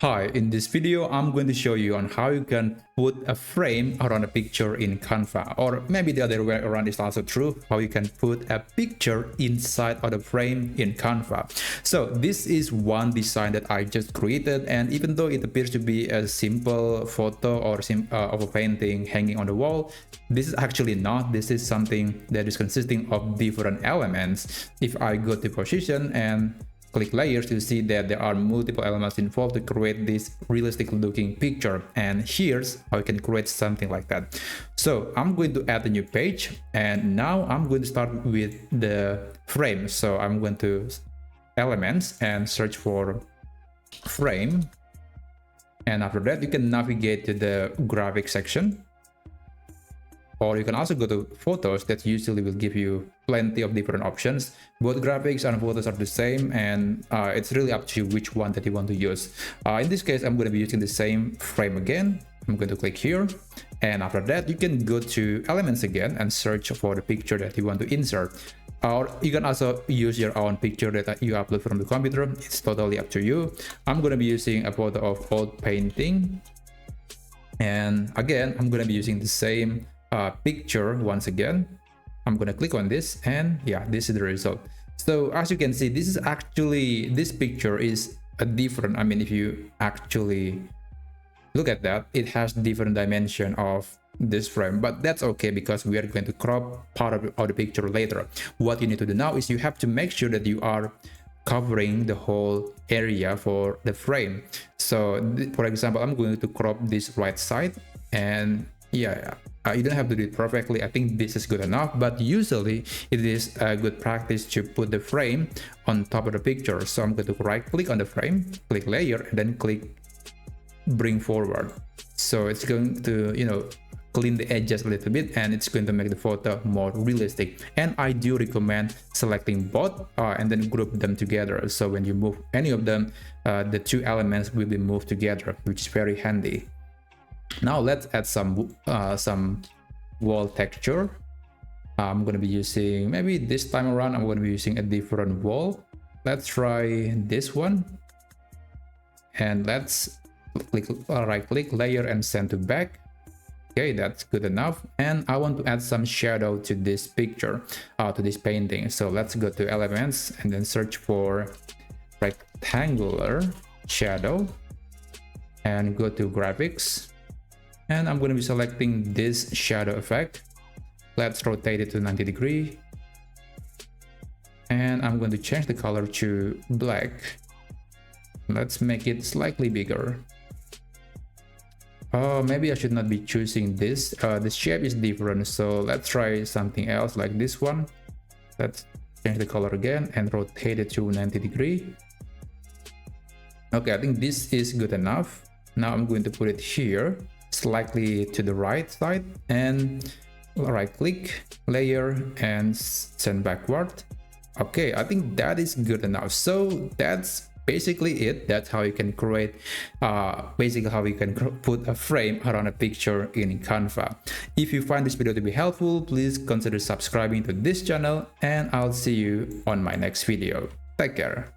Hi, in this video, I'm going to show you on how you can put a frame around a picture in Canva, or maybe the other way around is also true, how you can put a picture inside of the frame in Canva. So this is one design that I just created, and even though it appears to be a simple photo or of a painting hanging on the wall, this is actually not. This is something that is consisting of different elements. If I go to position and click layers, you see that there are multiple elements involved to create this realistic looking picture, and here's how you can create something like that. So I'm going to add a new page, and now I'm going to start with the frame. So I'm going to elements and search for frame, and after that you can navigate to the graphic section, or you can also go to photos. That usually will give you plenty of different options. Both graphics and photos are the same, and it's really up to you which one that you want to use. In this case, I'm going to be using the same frame again. I'm going to click here, and after that you can go to elements again and search for the picture that you want to insert, or you can also use your own picture that you upload from the computer. It's totally up to you. I'm going to be using a photo of old painting, and again I'm going to be using the same picture once again. I'm gonna click on this, and yeah, this is the result. So as you can see, this picture is a different, I mean, if you actually look at that, it has different dimension of this frame, but that's okay because we are going to crop part of the picture later. What you need to do now is you have to make sure that you are covering the whole area for the frame. So for example, I'm going to crop this right side, and yeah, you don't have to do it perfectly. I think this is good enough, but usually it is a good practice to put the frame on top of the picture. So I'm going to right click on the frame, click layer, and then click bring forward. So it's going to, clean the edges a little bit, and it's going to make the photo more realistic. And I do recommend selecting both and then group them together. So when you move any of them, the two elements will be moved together, which is very handy. Now let's add some wall texture. I'm going to be using, maybe this time around, I'm going to be using a different wall. Let's try this one, and let's right click layer and send to back. Okay, that's good enough. And I want to add some shadow to this picture, to this painting. So let's go to elements and then search for rectangular shadow, and go to graphics. And I'm going to be selecting this shadow effect. Let's rotate it to 90 degrees. And I'm going to change the color to black. Let's make it slightly bigger. Oh, maybe I should not be choosing this. The shape is different, so let's try something else like this one. Let's change the color again and rotate it to 90 degrees. Okay, I think this is good enough. Now I'm going to put it here, slightly to the right side, and right click layer and send backward. Okay, I think that is good enough. So that's basically it. That's how you can create basically how you can put a frame around a picture in Canva. If you find this video to be helpful, please consider subscribing to this channel, and I'll see you on my next video. Take care.